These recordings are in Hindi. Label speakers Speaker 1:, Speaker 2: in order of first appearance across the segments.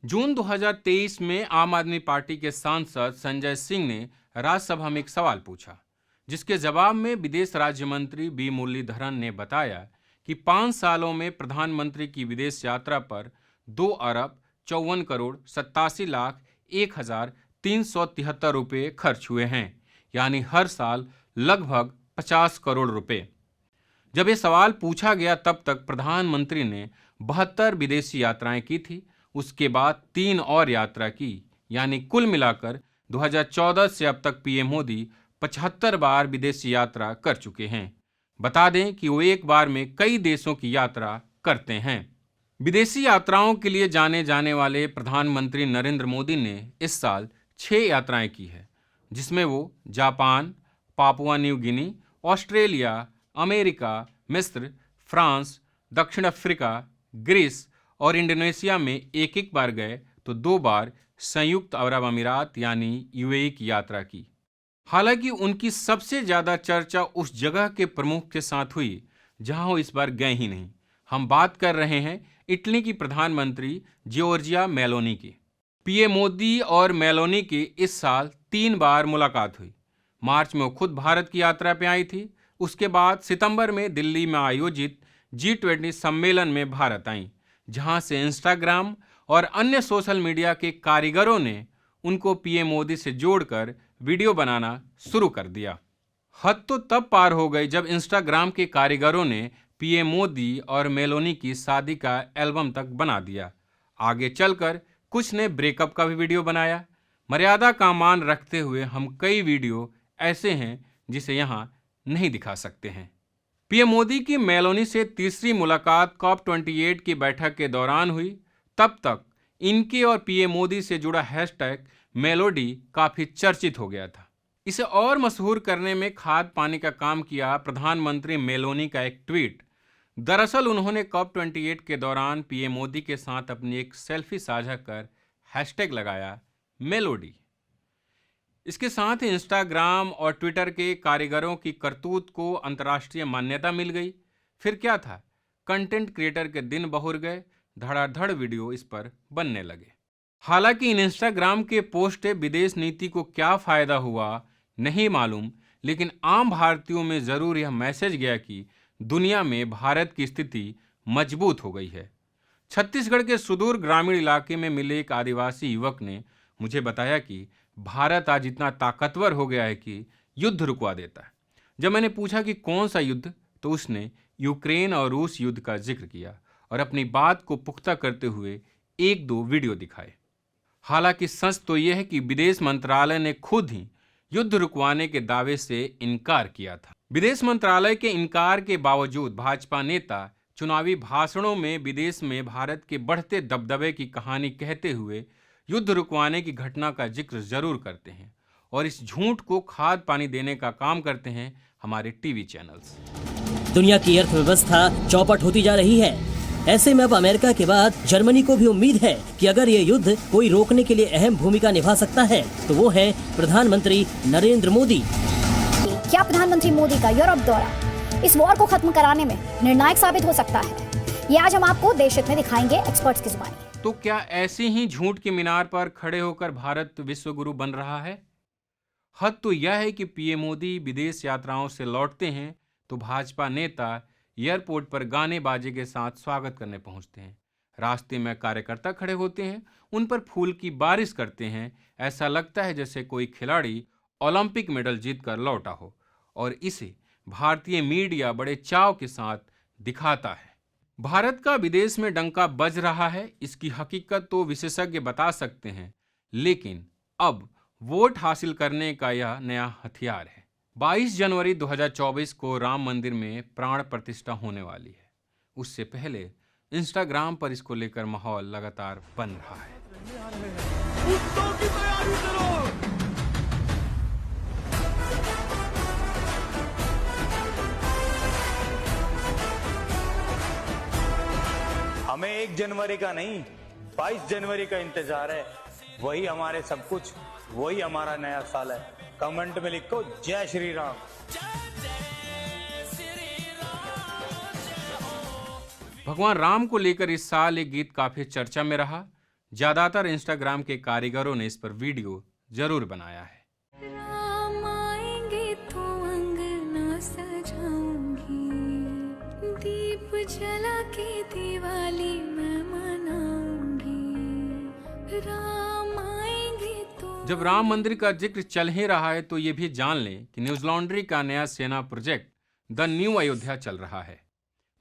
Speaker 1: जून 2023 में आम आदमी पार्टी के सांसद संजय सिंह ने राज्यसभा में एक सवाल पूछा, जिसके जवाब में विदेश राज्य मंत्री बी मुरलीधरन ने बताया कि 5 सालों में प्रधानमंत्री की विदेश यात्रा पर 2 अरब 54 करोड़ 87 लाख 1,373 रुपये खर्च हुए हैं, यानी हर साल लगभग 50 करोड़ रुपए। जब ये सवाल पूछा गया तब तक प्रधानमंत्री ने 72 विदेशी यात्राएं की थी। उसके बाद 3 और यात्रा की, यानी कुल मिलाकर 2014 से अब तक पीएम मोदी 75 बार विदेशी यात्रा कर चुके हैं। बता दें कि वो एक बार में कई देशों की यात्रा करते हैं। विदेशी यात्राओं के लिए जाने जाने वाले प्रधानमंत्री नरेंद्र मोदी ने इस साल 6 यात्राएं की है, जिसमें वो Japan, Papua New Guinea, Australia, America, मिस्र, फ्रांस, दक्षिण अफ्रीका, ग्रीस और इंडोनेशिया में एक एक बार गए तो 2 बार संयुक्त अरब अमीरात यानी यूएई की यात्रा की। हालांकि उनकी सबसे ज्यादा चर्चा उस जगह के प्रमुख के साथ हुई जहां वो इस बार गए ही नहीं। हम बात कर रहे हैं इटली की प्रधानमंत्री जियोर्जिया मेलोनी की। पीएम मोदी और मेलोनी की इस साल 3 बार मुलाकात हुई। मार्च में वो खुद भारत की यात्रा पे आई थी। उसके बाद सितंबर में दिल्ली में आयोजित G20 सम्मेलन में भारत आईं, जहां से इंस्टाग्राम और अन्य सोशल मीडिया के कारीगरों ने उनको पीएम मोदी से जोड़कर वीडियो बनाना शुरू कर दिया। हद तो तब पार हो गई जब इंस्टाग्राम के कारीगरों ने पीएम मोदी और मेलोनी की शादी का एल्बम तक बना दिया। आगे चलकर कुछ ने ब्रेकअप का भी वीडियो बनाया। मर्यादा का मान रखते हुए हम कई वीडियो ऐसे हैं जिसे यहाँ नहीं दिखा सकते हैं। पीएम मोदी की मेलोनी से तीसरी मुलाकात COP28 की बैठक के दौरान हुई। तब तक इनके और पीएम मोदी से जुड़ा हैशटैग मेलोडी काफी चर्चित हो गया था। इसे और मशहूर करने में खाद पानी का काम किया प्रधानमंत्री मेलोनी का एक ट्वीट। दरअसल उन्होंने COP28 के दौरान पीएम मोदी के साथ अपनी एक सेल्फी साझा कर हैशटैग लगाया मेलोडी। इसके साथ ही इंस्टाग्राम और ट्विटर के कारीगरों की करतूत को अंतर्राष्ट्रीय मान्यता मिल गई। फिर क्या था, कंटेंट क्रिएटर के दिन बहुर गए, धड़ाधड़ वीडियो इस पर बनने लगे। हालांकि इन इंस्टाग्राम के पोस्ट से विदेश नीति को क्या फायदा हुआ नहीं मालूम, लेकिन आम भारतीयों में जरूर यह मैसेज गया कि दुनिया में भारत की स्थिति मजबूत हो गई है। छत्तीसगढ़ के सुदूर ग्रामीण इलाके में मिले एक आदिवासी युवक ने मुझे बताया कि भारत आज इतना ताकतवर हो गया है कि युद्ध रुकवा देता है। जब मैंने पूछा कि कौन सा युद्ध, तो उसने यूक्रेन और रूस युद्ध का जिक्र किया और अपनी बात को पुख्ता करते हुए 1-2 वीडियो दिखाए। हालांकि सच तो यह है कि विदेश मंत्रालय ने खुद ही युद्ध रुकवाने के दावे से इनकार किया था। विदेश मंत्रालय के इनकार के बावजूद भाजपा नेता चुनावी भाषणों में विदेश में भारत के बढ़ते दबदबे की कहानी कहते हुए युद्ध रुकवाने की घटना का जिक्र जरूर करते हैं, और इस झूठ को खाद पानी देने का काम करते हैं हमारे टीवी चैनल्स।
Speaker 2: दुनिया की अर्थव्यवस्था चौपट होती जा रही है। ऐसे में अब अमेरिका के बाद जर्मनी को भी उम्मीद है कि अगर ये युद्ध कोई रोकने के लिए अहम भूमिका निभा सकता है तो वो है प्रधानमंत्री नरेंद्र मोदी।
Speaker 3: क्या प्रधानमंत्री मोदी का यूरोप दौरा इस वॉर को खत्म कराने में निर्णायक साबित हो सकता है? ये आज हम आपको देश हित में दिखाएंगे एक्सपर्ट्स की जुबानी।
Speaker 1: तो क्या ऐसे ही झूठ के मीनार पर खड़े होकर भारत विश्व गुरु बन रहा है? हद तो यह है कि पीएम मोदी विदेश यात्राओं से लौटते हैं तो भाजपा नेता एयरपोर्ट पर गाने बाजे के साथ स्वागत करने पहुंचते हैं। रास्ते में कार्यकर्ता खड़े होते हैं, उन पर फूल की बारिश करते हैं। ऐसा लगता है जैसे कोई खिलाड़ी ओलंपिक मेडल जीतकर लौटा हो, और इसे भारतीय मीडिया बड़े चाव के साथ दिखाता है। भारत का विदेश में डंका बज रहा है, इसकी हकीकत तो विशेषज्ञ बता सकते हैं, लेकिन अब वोट हासिल करने का यह नया हथियार है। 22 जनवरी 2024 को राम मंदिर में प्राण प्रतिष्ठा होने वाली है। उससे पहले इंस्टाग्राम पर इसको लेकर माहौल लगातार बन रहा है।
Speaker 4: हमें 1 जनवरी का नहीं 22 जनवरी का इंतजार है। वही हमारे सब कुछ, वही हमारा नया साल है। कमेंट में लिखो जय श्री राम।
Speaker 1: भगवान राम को लेकर इस साल एक गीत काफी चर्चा में रहा। ज्यादातर इंस्टाग्राम के कारीगरों ने इस पर वीडियो जरूर बनाया है।
Speaker 5: राम आएंगे तो अंगना सजाऊंगी, दीप जला के दिवाली मैं मनाऊंगी। राम आएंगे तो
Speaker 1: जब राम मंदिर का जिक्र चल ही रहा है तो ये भी जान लें कि न्यूज लॉन्ड्री का नया सेना प्रोजेक्ट द न्यू अयोध्या चल रहा है।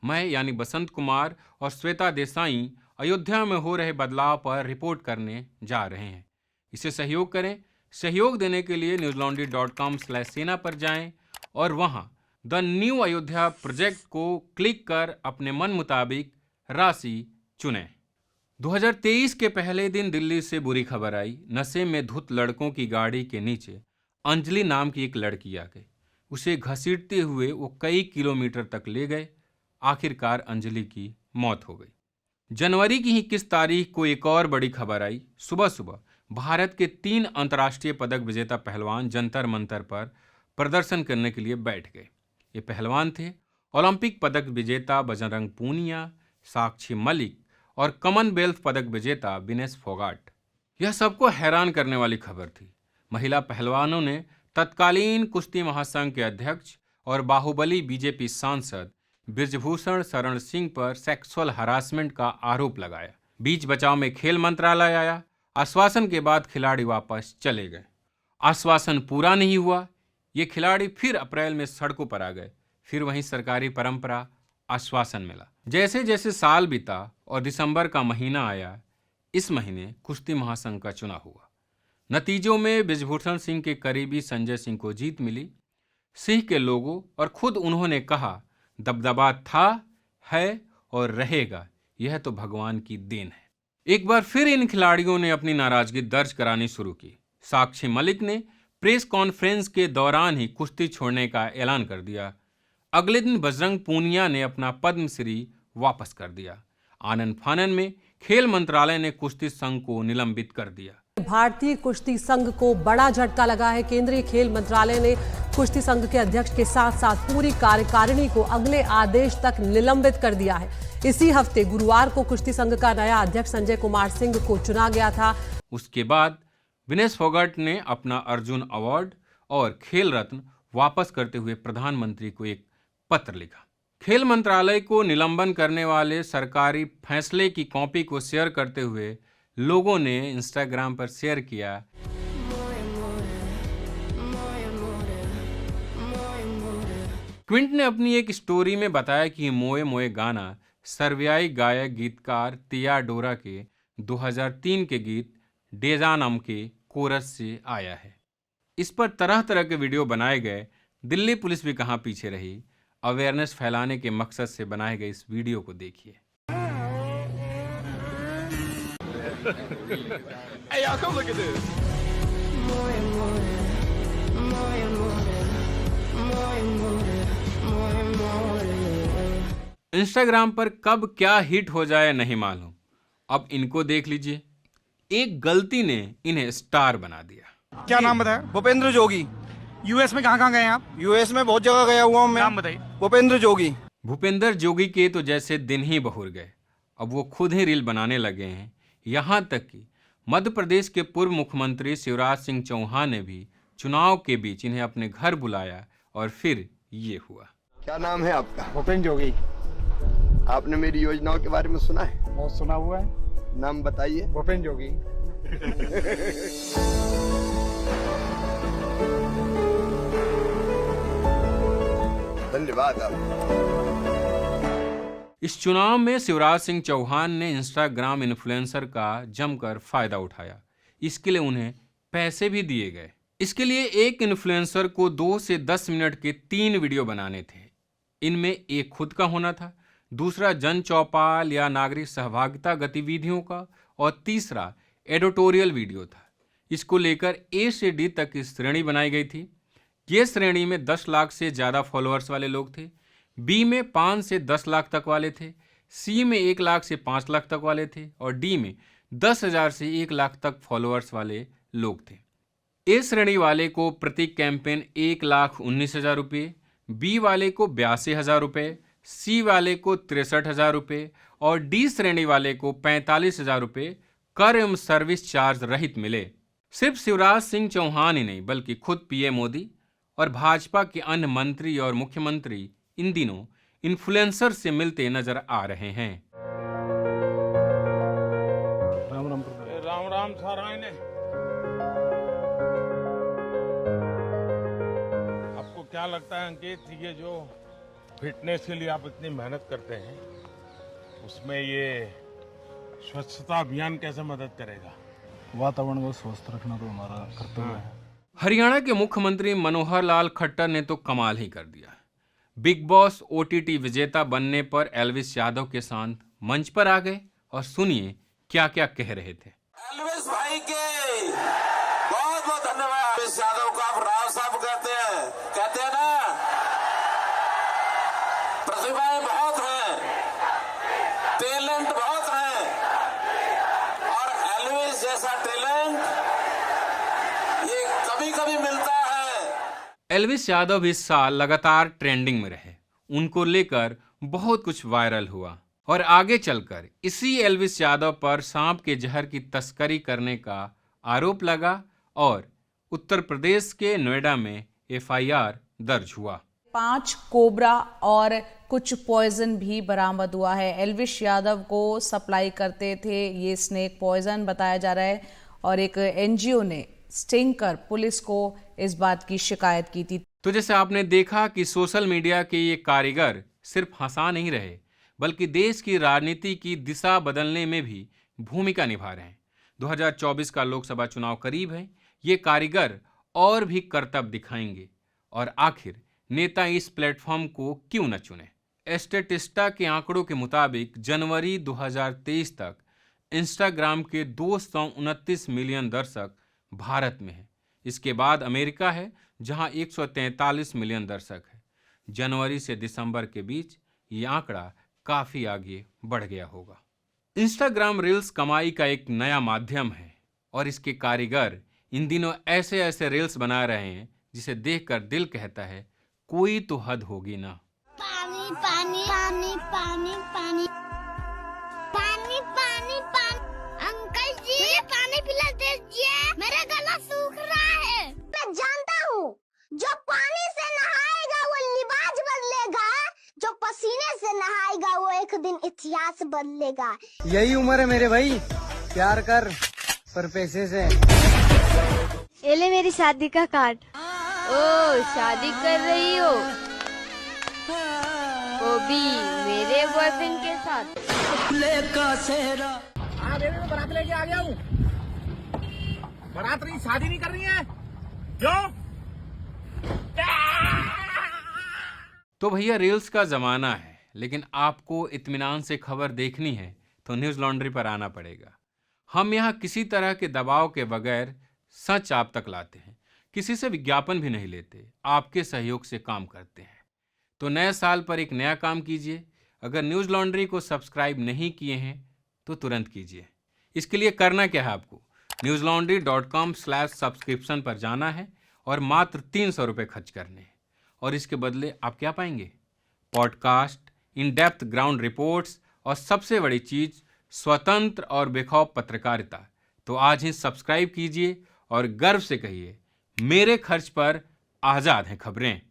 Speaker 1: मैं यानी बसंत कुमार और श्वेता देसाई अयोध्या में हो रहे बदलाव पर रिपोर्ट करने जा रहे हैं। इसे सहयोग करें। सहयोग देने के लिए newslaundry.com/सेना पर जाएं और वहां द न्यू अयोध्या प्रोजेक्ट को क्लिक कर अपने मन मुताबिक राशि चुनें। 2023 के पहले दिन दिल्ली से बुरी खबर आई। नशे में धुत लड़कों की गाड़ी के नीचे अंजलि नाम की एक लड़की आ गई। उसे घसीटते हुए वो कई किलोमीटर तक ले गए। आखिरकार अंजलि की मौत हो गई। जनवरी की ही 21 तारीख को एक और बड़ी खबर आई। सुबह सुबह भारत के 3 अंतर्राष्ट्रीय पदक विजेता पहलवान जंतर मंतर पर प्रदर्शन करने के लिए बैठ गए। ये पहलवान थे ओलंपिक पदक विजेता बजरंग पूनिया, साक्षी मलिक और कॉमनवेल्थ पदक विजेता विनेश फोगाट। यह सबको हैरान करने वाली खबर थी। महिला पहलवानों ने तत्कालीन कुश्ती महासंघ के अध्यक्ष और बाहुबली बीजेपी सांसद बृजभूषण शरण सिंह पर सेक्सुअल हरासमेंट का आरोप लगाया। बीच बचाव में खेल मंत्रालय आया। आश्वासन के बाद खिलाड़ी वापस चले गए। आश्वासन पूरा नहीं हुआ। ये खिलाड़ी फिर अप्रैल में सड़कों पर आ गए। फिर वहीं सरकारी परंपरा आश्वासन मिला। जैसे जैसे साल बीता और दिसंबर का महीना आया, इस महीने कुश्ती महासंघ का चुनाव हुआ। नतीजों में बृजभूषण सिंह के करीबी संजय सिंह को जीत मिली। सिंह के लोगों और खुद उन्होंने कहा, दबदबा था, है और रहेगा, यह तो भगवान की देन है। एक बार फिर इन खिलाड़ियों ने अपनी नाराजगी दर्ज करानी शुरू की। साक्षी मलिक ने प्रेस कॉन्फ्रेंस के दौरान ही कुश्ती छोड़ने का ऐलान कर दिया। अगले दिन बजरंग पूनिया ने अपना पद्मश्री वापस कर दिया। आनन फानन में खेल मंत्रालय ने कुश्ती संघ को निलंबित कर दिया।
Speaker 6: भारतीय कुश्ती संघ को बड़ा झटका लगा है। केंद्रीय खेल मंत्रालय ने कुश्ती संघ के अध्यक्ष के साथ साथ पूरी कार्यकारिणी को अगले आदेश तक निलंबित कर दिया है। इसी हफ्ते गुरुवार को कुश्ती संघ का नया अध्यक्ष संजय कुमार सिंह को चुना गया था।
Speaker 1: उसके बाद विनेश फोगाट ने अपना अर्जुन अवार्ड और खेल रत्न वापस करते हुए प्रधानमंत्री को एक पत्र लिखा। खेल मंत्रालय को निलंबन करने वाले सरकारी फैसले की कॉपी को शेयर करते हुए लोगों ने इंस्टाग्राम पर शेयर किया। क्विंट ने अपनी एक स्टोरी में बताया कि मोए मोए गाना सर्बियाई गायक गीतकार तिया डोरा के 2003 के गीत डेजानम के कोरस से आया है। इस पर तरह तरह के वीडियो बनाए गए। दिल्ली पुलिस भी कहां पीछे रही। अवेयरनेस फैलाने के मकसद से बनाए गए इस वीडियो को देखिए।
Speaker 7: Hey, y'all, come look at this.
Speaker 1: Instagram पर कब क्या हिट हो जाए नहीं मालूम। अब इनको देख लीजिए। एक गलती ने इन्हें स्टार बना दिया।
Speaker 8: क्या नाम बताया?
Speaker 7: भूपेंद्र जोगी।
Speaker 8: यूएस में कहाँ गए आप?
Speaker 7: यूएस में बहुत जगह गया हुआ हूँ मैं।
Speaker 8: नाम बताइए।
Speaker 7: भूपेंद्र जोगी।
Speaker 1: भूपेंद्र जोगी के तो जैसे दिन ही बहुर गए। अब वो खुद ही रील बनाने लगे हैं। यहाँ तक कि मध्य प्रदेश के पूर्व मुख्यमंत्री शिवराज सिंह चौहान ने भी चुनाव के बीच इन्हें अपने घर बुलाया और फिर ये हुआ।
Speaker 9: क्या नाम है आपका?
Speaker 8: भूपेंद्र जोगी।
Speaker 9: आपने मेरी योजनाओं के बारे में सुना है?
Speaker 8: बहुत सुना हुआ है।
Speaker 9: नाम बताइए।
Speaker 8: भूपेंद्र जोगी।
Speaker 9: धन्यवाद आपका।
Speaker 1: इस चुनाव में शिवराज सिंह चौहान ने इंस्टाग्राम इन्फ्लुएंसर का जमकर फायदा उठाया। इसके लिए उन्हें पैसे भी दिए गए। इसके लिए एक इन्फ्लुएंसर को 2 से 10 मिनट के 3 वीडियो बनाने थे। इनमें एक खुद का होना था, दूसरा जन चौपाल या नागरिक सहभागिता गतिविधियों का और तीसरा एडिटोरियल वीडियो था। इसको लेकर ए से डी तक की श्रेणी बनाई गई थी। ये श्रेणी में 10 लाख से ज़्यादा फॉलोअर्स वाले लोग थे, बी में 5 से 10 लाख तक वाले थे, सी में 1 लाख से 5 लाख तक वाले थे और डी में 10,000 से 1 लाख तक फॉलोअर्स वाले लोग थे। ए श्रेणी वाले को प्रति कैंपेन 1,19,000 रुपये, बी वाले को 82,000 रुपये, सी वाले को 63,000 रुपये और डी श्रेणी वाले को 45,000 रुपये कर एवं सर्विस चार्ज रहित मिले। सिर्फ शिवराज सिंह चौहान ही नहीं बल्कि खुद पीएम मोदी और भाजपा के अन्य मंत्री और मुख्यमंत्री इन दिनों इन्फ्लुएंसर से मिलते नजर आ रहे हैं।
Speaker 8: राम राम साराय ने आपको क्या लगता है अंकित, ये जो फिटनेस के लिए आप इतनी मेहनत करते हैं उसमें ये स्वच्छता अभियान कैसे मदद करेगा?
Speaker 10: वातावरण को स्वस्थ रखना तो हमारा कर्तव्य है।
Speaker 1: हरियाणा के मुख्यमंत्री मनोहर लाल खट्टर ने तो कमाल ही कर दिया। बिग बॉस ओटीटी विजेता बनने पर एल्विस यादव के साथ मंच पर आ गए और सुनिए क्या क्या कह रहे थे।
Speaker 11: एल्विस भाई के बहुत बहुत धन्यवाद। एल्विस यादव को आप राव साहब कहते हैं ना, प्रतिभाएं बहुत हैं, टैलेंट बहुत है और एल्विस जैसा टैलेंट ये कभी कभी मिलता है।
Speaker 1: एल्विस यादव इस साल लगातार ट्रेंडिंग में रहे, उनको लेकर बहुत कुछ वायरल हुआ और आगे चलकर इसी एल्विस यादव पर सांप के जहर की तस्करी करने का आरोप लगा और उत्तर प्रदेश के नोएडा में एफआईआर दर्ज हुआ।
Speaker 12: 5 कोबरा और कुछ पॉइजन भी बरामद हुआ है। एल्विस यादव को सप्लाई करते थे ये स्नेक पॉइजन बताया जा रहा है और एक एनजीओ ने स्टिंग कर पुलिस को इस बात की शिकायत की थी।
Speaker 1: तो जैसे आपने देखा कि सोशल मीडिया के ये कारीगर सिर्फ हंसा नहीं रहे बल्कि देश की राजनीति की दिशा बदलने में भी भूमिका निभा रहे हैं। 2024 का लोकसभा चुनाव करीब है, ये कारीगर और भी करतब दिखाएंगे और आखिर नेता इस प्लेटफॉर्म को क्यों न चुने। स्टेटिस्टा के आंकड़ों के मुताबिक जनवरी 2023 तक इंस्टाग्राम के 229 मिलियन दर्शक भारत में है। इसके बाद अमेरिका है जहां 143 मिलियन दर्शक है। जनवरी से दिसंबर के बीच ये आंकड़ा काफी आगे बढ़ गया होगा। इंस्टाग्राम रील्स कमाई का एक नया माध्यम है और इसके कारीगर इन दिनों ऐसे ऐसे रील्स बना रहे हैं जिसे देखकर दिल कहता है कोई तो हद होगी ना।
Speaker 5: पानी पानी पानी पानी पानी पानी पानी पानी अंकल जी मुझे पानी पिला दीजिए, मेरा गला सूख रहा है। मैं जानता हूँ जो पानी से नहाएगा वो लिबास बदलेगा, जो पसीने से नहाएगा वो एक दिन इतिहास बदलेगा।
Speaker 13: यही उम्र है मेरे भाई, प्यार कर पर पैसे से।
Speaker 5: ये ले मेरी शादी का कार्ड। ओ शादी कर रही हो, वो भी मेरे बॉयफ्रेंड के साथ।
Speaker 8: हाँ बेबी मैं बारात लेके आ गया हूँ। बारात रही, शादी नहीं कर रही है क्यों?
Speaker 1: तो भैया रील्स का जमाना है, लेकिन आपको इत्मीनान से खबर देखनी है तो न्यूज़ लॉन्ड्री पर आना पड़ेगा। हम यहाँ किसी तरह के दबाव के बगैर सच आप तक लाते हैं, किसी से विज्ञापन भी नहीं लेते, आपके सहयोग से काम करते हैं। तो नए साल पर एक नया काम कीजिए। अगर न्यूज़ लॉन्ड्री को सब्सक्राइब नहीं किए हैं तो तुरंत कीजिए। इसके लिए करना क्या है, आपको newslaundry.com/subscription पर जाना है और मात्र 300 रुपये खर्च करने हैं और इसके बदले आप क्या पाएंगे? Podcast, in depth ground reports और सबसे बड़ी चीज़ स्वतंत्र और बेखौफ पत्रकारिता। तो आज ही सब्सक्राइब कीजिए और गर्व से कहिए मेरे खर्च पर आज़ाद हैं खबरें।